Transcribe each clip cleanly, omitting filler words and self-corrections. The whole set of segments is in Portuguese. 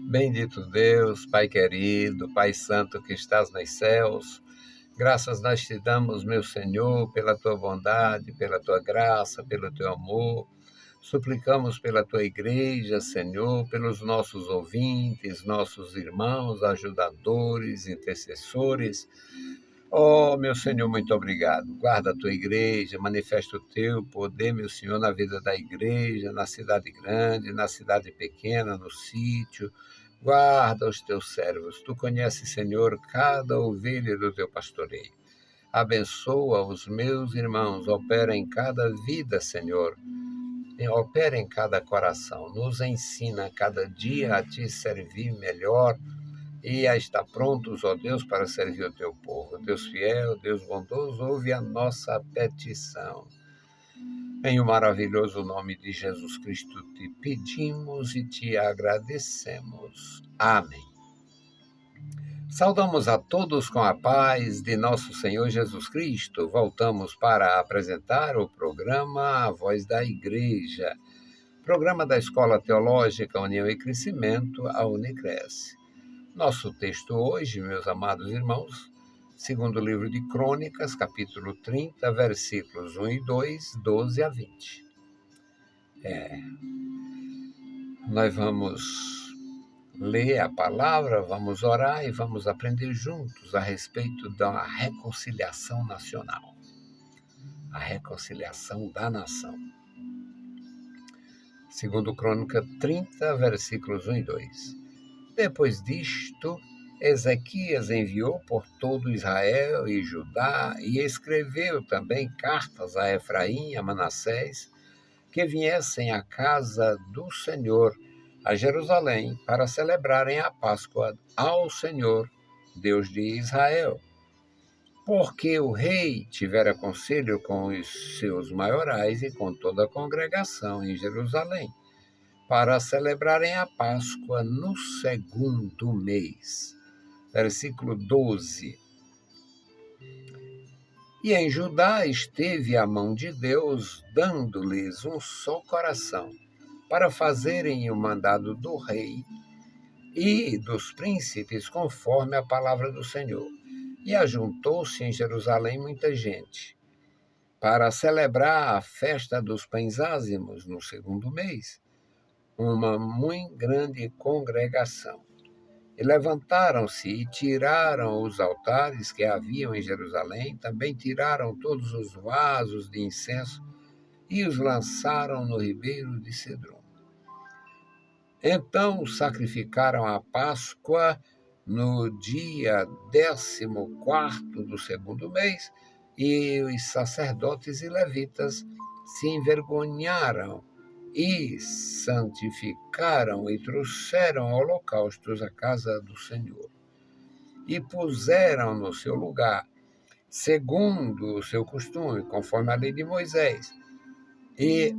Bendito Deus, Pai querido, Pai santo que estás nos céus, graças nós te damos, meu Senhor, pela tua bondade, pela tua graça, pelo teu amor. Suplicamos pela tua igreja, Senhor, pelos nossos ouvintes, nossos irmãos, ajudadores, intercessores. Oh, meu Senhor, muito obrigado. Guarda a tua igreja, manifesta o teu poder, meu Senhor, na vida da igreja, na cidade grande, na cidade pequena, no sítio. Guarda os teus servos. Tu conheces, Senhor, cada ovelha do teu pastoreio. Abençoa os meus irmãos, opera em cada vida, Senhor. Opera em cada coração. Nos ensina cada dia a te servir melhor e a estar prontos, ó Deus, para servir o teu povo. Deus fiel, Deus bondoso, ouve a nossa petição. Em o maravilhoso nome de Jesus Cristo te pedimos e te agradecemos. Amém. Saudamos a todos com a paz de nosso Senhor Jesus Cristo. Voltamos para apresentar o programa A Voz da Igreja, programa da Escola Teológica União e Crescimento, a Unicresce. Nosso texto hoje, meus amados irmãos, segundo o livro de Crônicas, capítulo 30, versículos 1 e 2, 12 a 20. Nós vamos ler a palavra, vamos orar e vamos aprender juntos a respeito da reconciliação nacional. A reconciliação da nação. Segundo Crônica 30, versículos 1 e 2. Depois disto, Ezequias enviou por todo Israel e Judá e escreveu também cartas a Efraim e a Manassés que viessem à casa do Senhor, a Jerusalém, para celebrarem a Páscoa ao Senhor, Deus de Israel. Porque o rei tivera conselho com os seus maiorais e com toda a congregação em Jerusalém, para celebrarem a Páscoa no segundo mês. Versículo 12. E em Judá esteve a mão de Deus, dando-lhes um só coração, para fazerem o mandado do rei e dos príncipes, conforme a palavra do Senhor. E ajuntou-se em Jerusalém muita gente, para celebrar a festa dos pães ázimos no segundo mês, uma muito grande congregação. E levantaram-se e tiraram os altares que haviam em Jerusalém, também tiraram todos os vasos de incenso e os lançaram no ribeiro de Cedron. Então sacrificaram a Páscoa no dia 14º do segundo mês, e os sacerdotes e levitas se envergonharam e santificaram e trouxeram holocaustos à casa do Senhor. E puseram no seu lugar, segundo o seu costume, conforme a lei de Moisés, e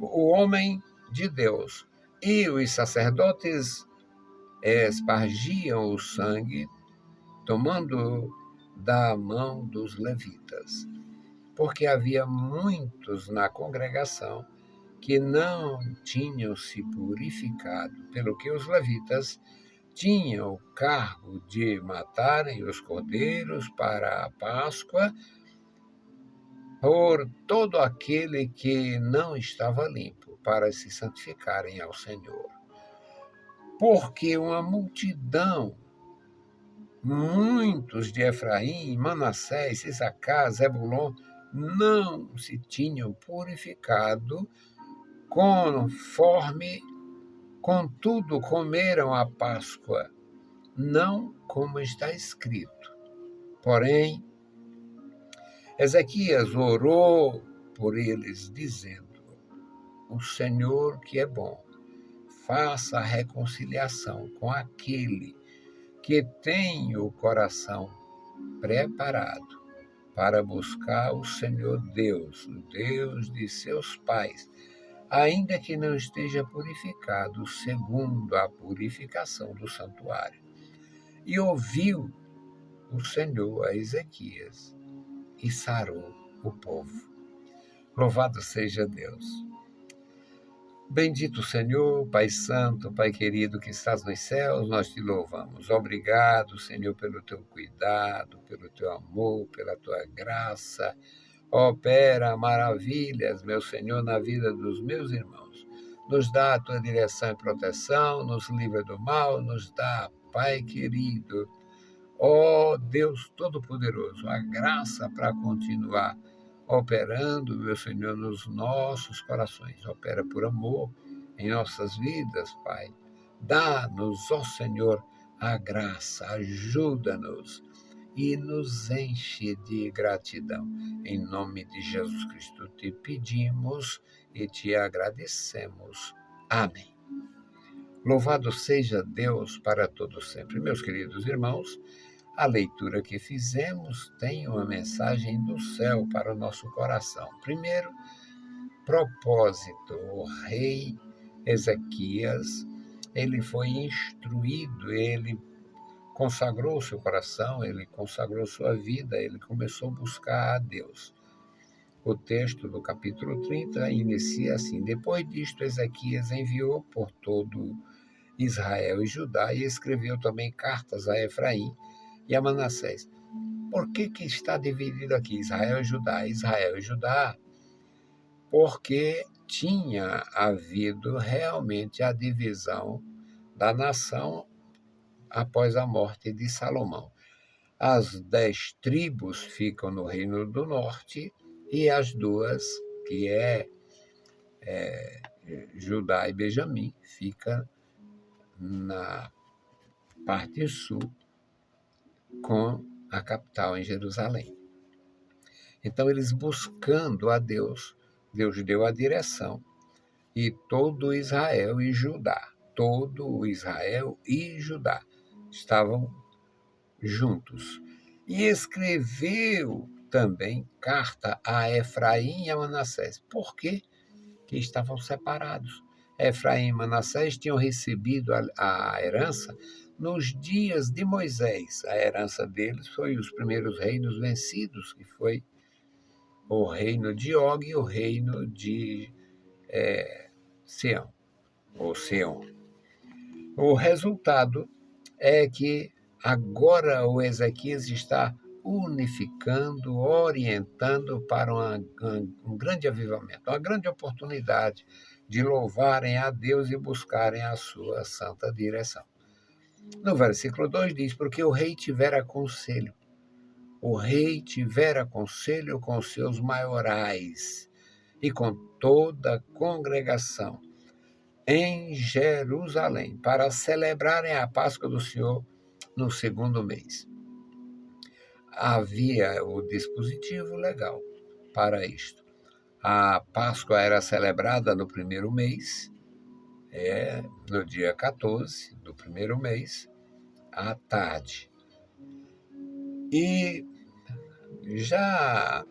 o homem de Deus e os sacerdotes espargiam o sangue, tomando da mão dos levitas, porque havia muitos na congregação que não tinham se purificado, pelo que os levitas tinham o cargo de matarem os cordeiros para a Páscoa por todo aquele que não estava limpo, para se santificarem ao Senhor. Porque uma multidão, muitos de Efraim, Manassés, Issacar, Zebulon, não se tinham purificado, contudo comeram a Páscoa, não como está escrito. Porém, Ezequias orou por eles, dizendo: o Senhor, que é bom, faça a reconciliação com aquele que tem o coração preparado para buscar o Senhor Deus, o Deus de seus pais, ainda que não esteja purificado segundo a purificação do santuário. E ouviu o Senhor a Ezequias e sarou o povo. Louvado seja Deus. Bendito Senhor, Pai Santo, Pai querido que estás nos céus, nós te louvamos. Obrigado, Senhor, pelo teu cuidado, pelo teu amor, pela tua graça. Opera maravilhas, meu Senhor, na vida dos meus irmãos. Nos dá a tua direção e proteção, nos livra do mal, nos dá, Pai querido, ó Deus Todo-Poderoso, a graça para continuar operando, meu Senhor, nos nossos corações. Opera por amor em nossas vidas, Pai. Dá-nos, ó Senhor, a graça, ajuda-nos e nos enche de gratidão. Em nome de Jesus Cristo te pedimos e te agradecemos. Amém. Louvado seja Deus para todos sempre. Meus queridos irmãos, a leitura que fizemos tem uma mensagem do céu para o nosso coração. Primeiro, propósito. O rei Ezequias, ele foi instruído, ele consagrou seu coração, ele consagrou sua vida, ele começou a buscar a Deus. O texto do capítulo 30 inicia assim: depois disto, Ezequias enviou por todo Israel e Judá e escreveu também cartas a Efraim e a Manassés. Por que está dividido aqui Israel e Judá? Israel e Judá, porque tinha havido realmente a divisão da nação após a morte de Salomão. As 10 tribos ficam no Reino do Norte e as duas, que é Judá e Benjamim, fica na parte sul, com a capital em Jerusalém. Então, eles buscando a Deus, Deus deu a direção, e todo Israel e Judá estavam juntos. E escreveu também carta a Efraim e a Manassés. Por quê? Que estavam separados. Efraim e Manassés tinham recebido a herança nos dias de Moisés. A herança deles foi os primeiros reinos vencidos, que foi o reino de Og e o reino de Sião, ou Sião. O resultado é que agora o Ezequias está unificando, orientando para um grande avivamento, uma grande oportunidade de louvarem a Deus e buscarem a sua santa direção. No versículo 2 diz: porque o rei tivera conselho com seus maiorais e com toda a congregação em Jerusalém, para celebrarem a Páscoa do Senhor no segundo mês. Havia o dispositivo legal para isto. A Páscoa era celebrada no primeiro mês, no dia 14 do primeiro mês, à tarde. E já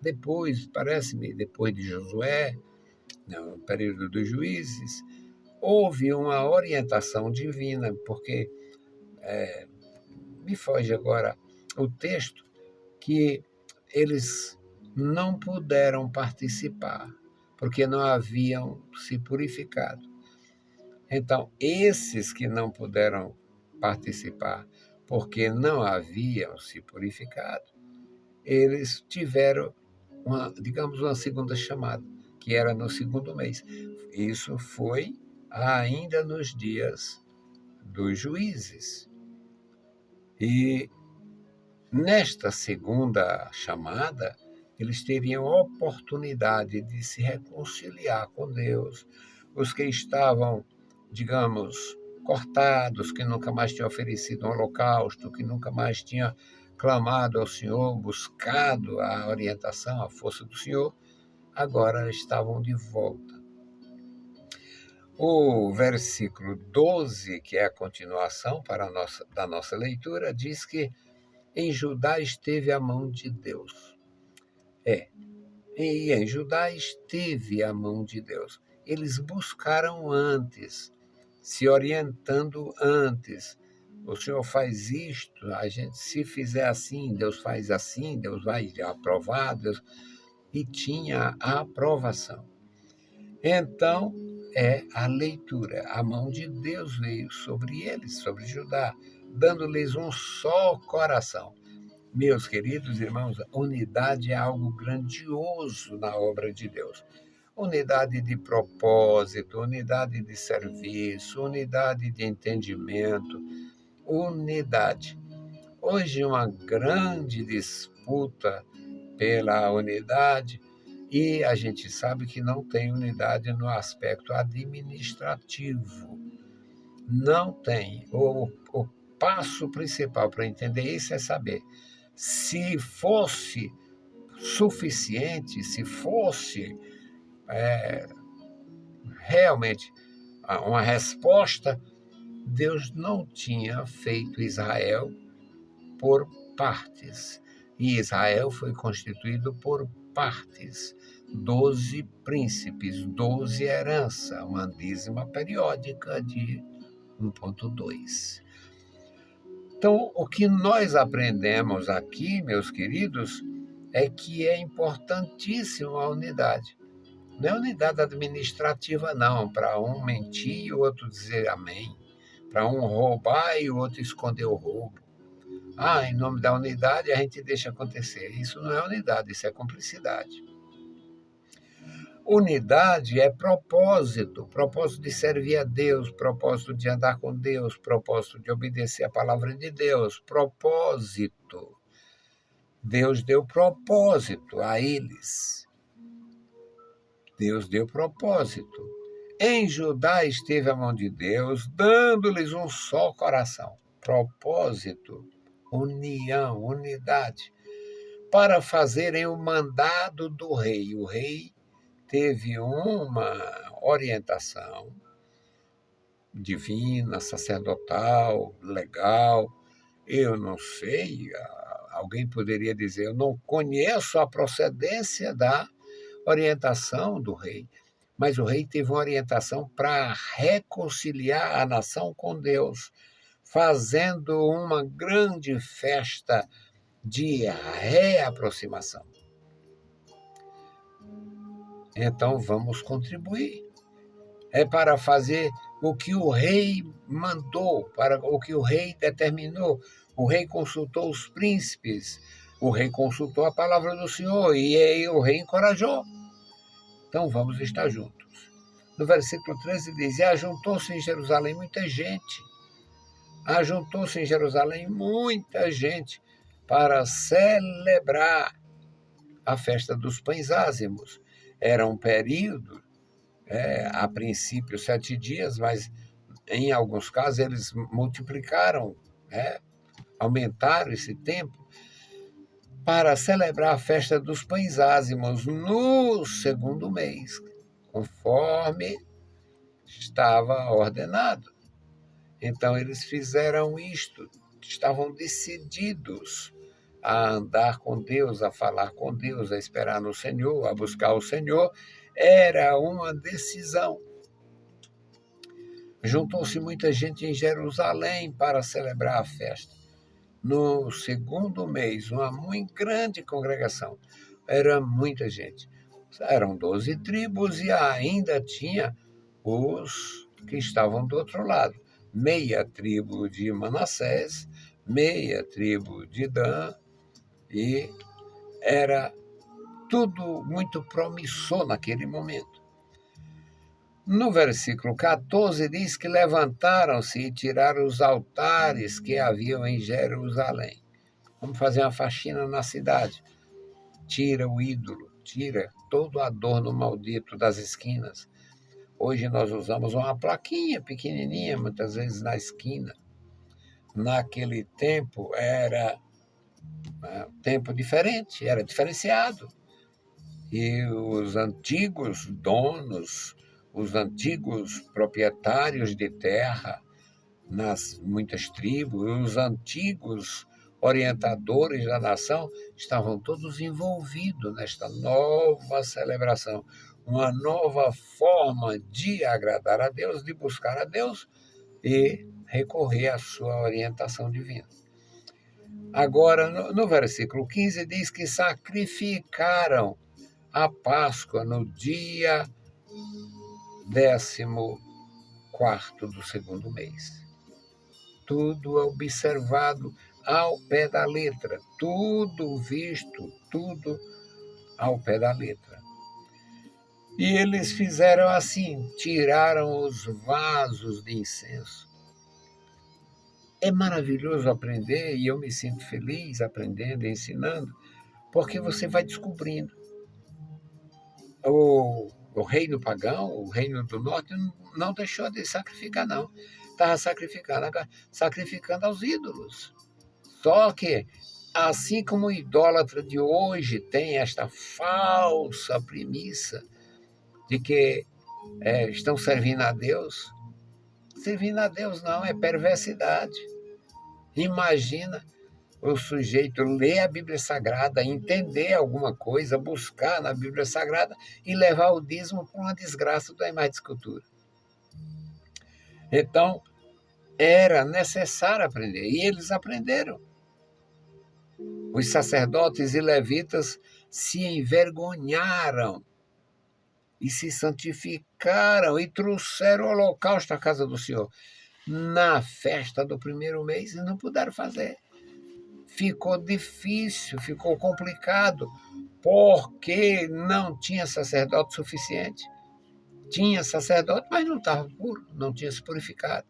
depois, parece-me, depois de Josué, no período dos juízes, houve uma orientação divina, porque me foge agora o texto, que eles não puderam participar, porque não haviam se purificado. Então, esses que não puderam participar, porque não haviam se purificado, eles tiveram uma segunda chamada, que era no segundo mês. Isso foi ainda nos dias dos juízes. E nesta segunda chamada, eles teriam a oportunidade de se reconciliar com Deus. Os que estavam, digamos, cortados, que nunca mais tinham oferecido um holocausto, que nunca mais tinham clamado ao Senhor, buscado a orientação, a força do Senhor, agora estavam de volta. O versículo 12, que é a continuação da nossa leitura, diz que em Judá esteve a mão de Deus. E em Judá esteve a mão de Deus. Eles buscaram antes, se orientando antes. O Senhor faz isto, a gente se fizer assim, Deus faz assim, Deus vai aprovar, Deus... E tinha a aprovação. Então, é a leitura. A mão de Deus veio sobre eles, sobre Judá, dando-lhes um só coração. Meus queridos irmãos, unidade é algo grandioso na obra de Deus. Unidade de propósito, unidade de serviço, unidade de entendimento, unidade. Hoje, uma grande disputa pela unidade, e a gente sabe que não tem unidade no aspecto administrativo. Não tem. O passo principal para entender isso é saber se fosse suficiente, se fosse realmente uma resposta, Deus não tinha feito Israel por partes. E Israel foi constituído por partes. 12 príncipes, 12 heranças, uma dízima periódica de 1,2. Então, o que nós aprendemos aqui, meus queridos, é que é importantíssima a unidade. Não é unidade administrativa, não, para um mentir e o outro dizer amém, para um roubar e o outro esconder o roubo. Em nome da unidade a gente deixa acontecer. Isso não é unidade, isso é cumplicidade. Unidade é propósito, propósito de servir a Deus, propósito de andar com Deus, propósito de obedecer a palavra de Deus, propósito. Deus deu propósito a eles. Deus deu propósito. Em Judá esteve a mão de Deus, dando-lhes um só coração. Propósito, união, unidade, para fazerem o mandado do rei. O rei teve uma orientação divina, sacerdotal, legal. Eu não sei, alguém poderia dizer, eu não conheço a procedência da orientação do rei, mas o rei teve uma orientação para reconciliar a nação com Deus, fazendo uma grande festa de reaproximação. Então vamos contribuir. É para fazer o que o rei mandou, para o que o rei determinou. O rei consultou os príncipes, o rei consultou a palavra do Senhor e aí o rei encorajou. Então vamos estar juntos. No versículo 13 diz, e ajuntou-se em Jerusalém muita gente. Ajuntou-se em Jerusalém muita gente para celebrar a festa dos pães ázimos. Era um período, a princípio 7 dias, mas em alguns casos eles multiplicaram, aumentaram esse tempo, para celebrar a festa dos pães ázimos no 2º mês, conforme estava ordenado. Então eles fizeram isto, estavam decididos a andar com Deus, a falar com Deus, a esperar no Senhor, a buscar o Senhor. Era uma decisão. Juntou-se muita gente em Jerusalém para celebrar a festa. No 2º mês, uma muito grande congregação. Era muita gente. Eram 12 tribos e ainda tinha os que estavam do outro lado. Meia tribo de Manassés, meia tribo de Dan, e era tudo muito promissor naquele momento. No versículo 14 diz que levantaram-se e tiraram os altares que haviam em Jerusalém. Vamos fazer uma faxina na cidade. Tira o ídolo, tira todo o adorno maldito das esquinas. Hoje nós usamos uma plaquinha pequenininha, muitas vezes na esquina. Naquele tempo era tempo diferente, era diferenciado. E os antigos donos, os antigos proprietários de terra nas muitas tribos, os antigos orientadores da nação estavam todos envolvidos nesta nova celebração, uma nova forma de agradar a Deus, de buscar a Deus e recorrer à sua orientação divina. Agora, no versículo 15, diz que sacrificaram a Páscoa no dia 14º do segundo mês. Tudo observado ao pé da letra, tudo visto, tudo ao pé da letra. E eles fizeram assim, tiraram os vasos de incenso. É maravilhoso aprender, e eu me sinto feliz aprendendo e ensinando, porque você vai descobrindo. O reino pagão, o reino do norte, não deixou de sacrificar, não. Estava sacrificando aos ídolos. Só que, assim como o idólatra de hoje tem esta falsa premissa de que estão servindo a Deus, servindo a Deus não, é perversidade. Imagina o sujeito ler a Bíblia Sagrada, entender alguma coisa, buscar na Bíblia Sagrada e levar o dízimo para uma desgraça da imagem de escultura. Então, era necessário aprender, e eles aprenderam. Os sacerdotes e levitas se envergonharam e se santificaram e trouxeram o holocausto à casa do Senhor na festa do primeiro mês e não puderam fazer. Ficou difícil, ficou complicado, porque não tinha sacerdote suficiente. Tinha sacerdote, mas não estava puro, não tinha se purificado.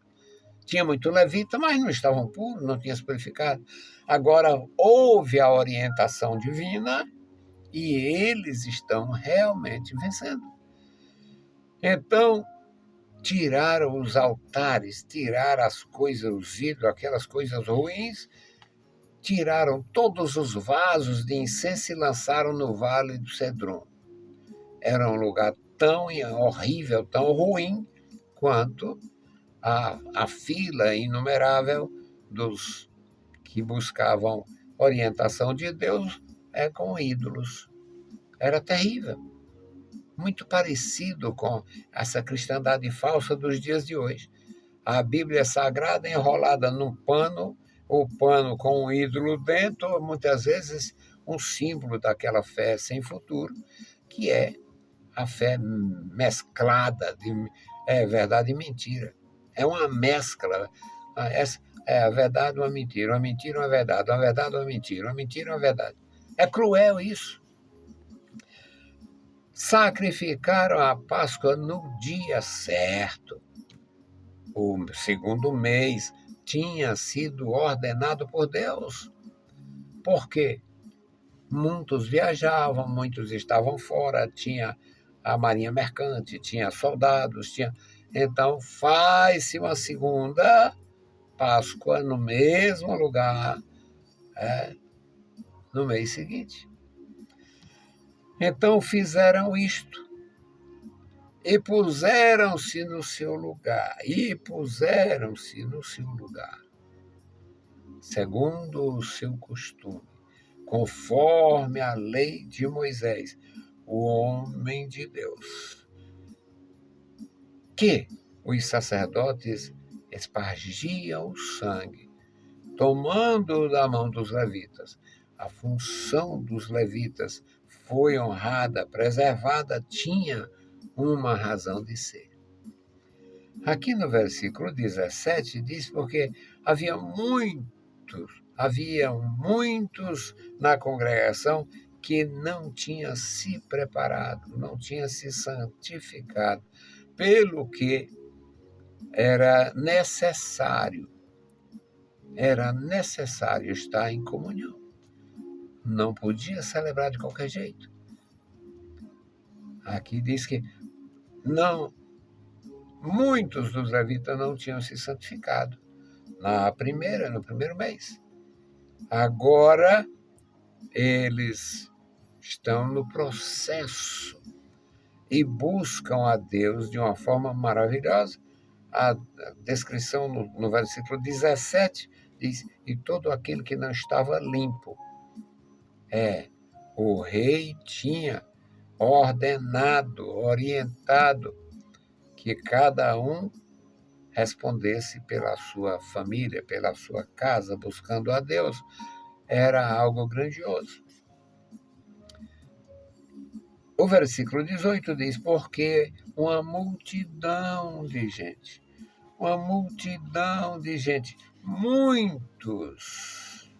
Tinha muito levita, mas não estavam puros, não tinham se purificado. Agora, houve a orientação divina e eles estão realmente vencendo. Então, tiraram os altares, tiraram as coisas, os ídolos, aquelas coisas ruins, tiraram todos os vasos de incenso e lançaram no Vale do Cedron. Era um lugar tão horrível, tão ruim, quanto a fila inumerável dos que buscavam orientação de Deus com ídolos. Era terrível. Muito parecido com essa cristandade falsa dos dias de hoje. A Bíblia Sagrada enrolada num pano, o pano com um ídolo dentro, muitas vezes um símbolo daquela fé sem futuro, que é a fé mesclada de verdade e mentira. É uma mescla. É a verdade ou a mentira ou a verdade, uma verdade ou uma mentira ou a verdade. É cruel isso. Sacrificaram a Páscoa no dia certo. O segundo mês tinha sido ordenado por Deus. Por quê? Muitos viajavam, muitos estavam fora, tinha a marinha mercante, tinha soldados, Então, faz-se uma segunda Páscoa no mesmo lugar, no mês seguinte. Então, fizeram isto. E puseram-se no seu lugar, segundo o seu costume, conforme a lei de Moisés, o homem de Deus, que os sacerdotes espargiam o sangue, tomando da mão dos levitas. A função dos levitas foi honrada, preservada, tinha uma razão de ser. Aqui no versículo 17 diz porque haviam muitos na congregação que não tinham se preparado, não tinham se santificado, pelo que era necessário estar em comunhão. Não podia celebrar de qualquer jeito. Aqui diz que muitos dos levitas não tinham se santificado no primeiro mês. Agora, eles estão no processo e buscam a Deus de uma forma maravilhosa. A descrição no versículo 17 diz: e todo aquele que não estava limpo. O rei tinha ordenado, orientado que cada um respondesse pela sua família, pela sua casa, buscando a Deus. Era algo grandioso. O versículo 18 diz: porque uma multidão de gente. Uma multidão de gente. Muitos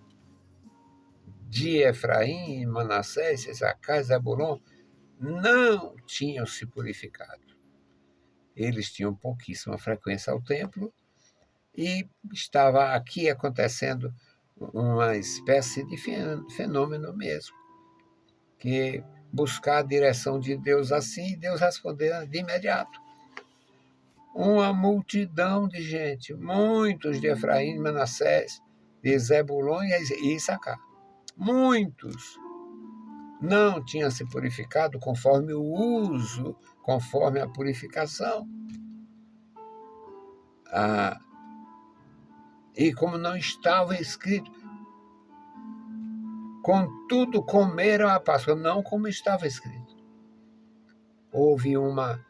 de Efraim, Manassés, Issacar, Zebulon não tinham se purificado. Eles tinham pouquíssima frequência ao templo e estava aqui acontecendo uma espécie de fenômeno mesmo, que buscar a direção de Deus assim, e Deus responder de imediato. Uma multidão de gente, muitos de Efraim, Manassés, de Zebulon e Issacar. Muitos não tinham se purificado conforme o uso, conforme a purificação. E como não estava escrito, contudo comeram a Páscoa, não como estava escrito. Houve uma...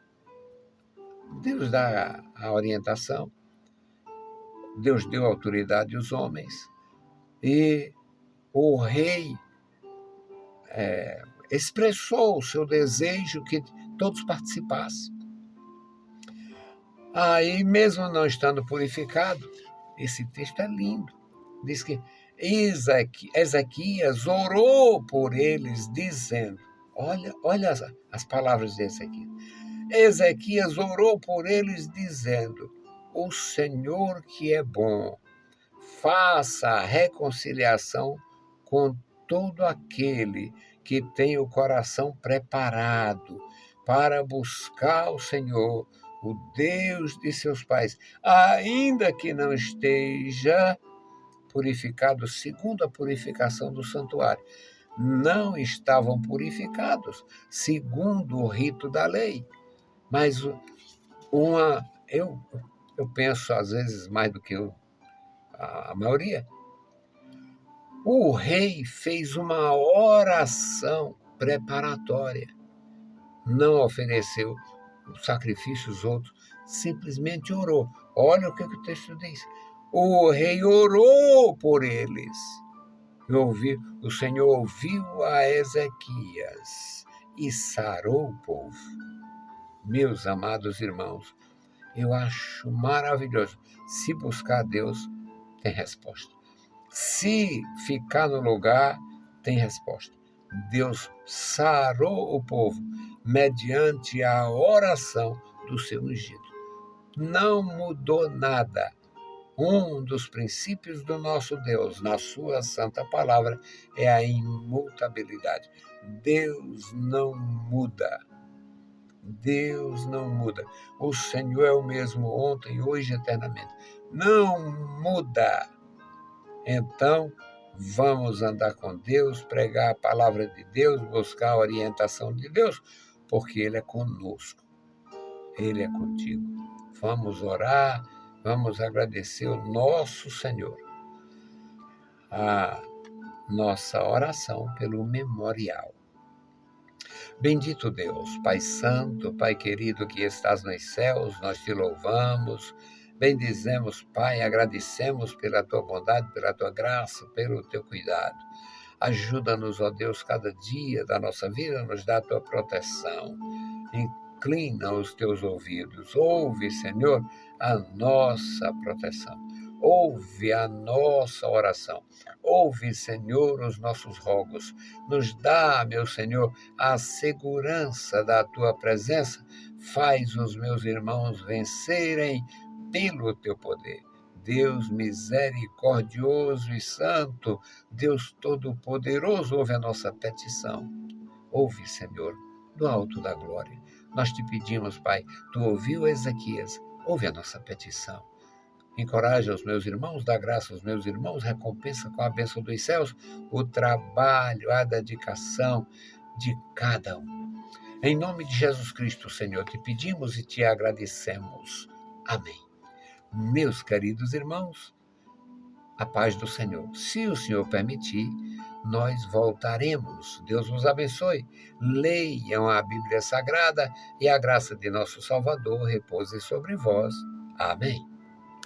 Deus dá a orientação, Deus deu autoridade aos homens, e o rei expressou o seu desejo que todos participassem. Aí, mesmo não estando purificado, esse texto é lindo. Diz que Ezequias orou por eles, dizendo... Olha as palavras de Ezequias. Ezequias orou por eles, dizendo: o Senhor que é bom, faça a reconciliação com todo aquele que tem o coração preparado para buscar o Senhor, o Deus de seus pais, ainda que não esteja purificado segundo a purificação do santuário. Não estavam purificados segundo o rito da lei, mas eu penso às vezes mais do que a maioria. O rei fez uma oração preparatória, não ofereceu sacrifícios outros, simplesmente orou. Olha o que o texto diz. O rei orou por eles. O Senhor ouviu a Ezequias e sarou o povo. Meus amados irmãos, eu acho maravilhoso. Se buscar Deus, tem resposta. Se ficar no lugar, tem resposta. Deus sarou o povo mediante a oração do seu ungido. Não mudou nada. Um dos princípios do nosso Deus, na sua santa palavra, é a imutabilidade. Deus não muda. Deus não muda. O Senhor é o mesmo ontem, hoje e eternamente. Não muda. Então, vamos andar com Deus, pregar a palavra de Deus, buscar a orientação de Deus, porque Ele é conosco. Ele é contigo. Vamos orar, vamos agradecer o nosso Senhor. A nossa oração pelo memorial. Bendito Deus, Pai Santo, Pai querido que estás nos céus, nós te louvamos, bendizemos, Pai, agradecemos pela tua bondade, pela tua graça, pelo teu cuidado. Ajuda-nos, ó Deus, cada dia da nossa vida, nos dá a tua proteção. Inclina os teus ouvidos, ouve, Senhor, a nossa proteção. Ouve a nossa oração. Ouve, Senhor, os nossos rogos. Nos dá, meu Senhor, a segurança da tua presença. Faz os meus irmãos vencerem pelo teu poder. Deus misericordioso e santo, Deus todo-poderoso, ouve a nossa petição. Ouve, Senhor, do alto da glória. Nós te pedimos, Pai, tu ouviu Ezequias, ouve a nossa petição. Encoraja os meus irmãos, dá graça aos meus irmãos, recompensa com a bênção dos céus o trabalho, a dedicação de cada um. Em nome de Jesus Cristo, Senhor, te pedimos e te agradecemos. Amém. Meus queridos irmãos, a paz do Senhor. Se o Senhor permitir, nós voltaremos. Deus vos abençoe. Leiam a Bíblia Sagrada e a graça de nosso Salvador repouse sobre vós. Amém.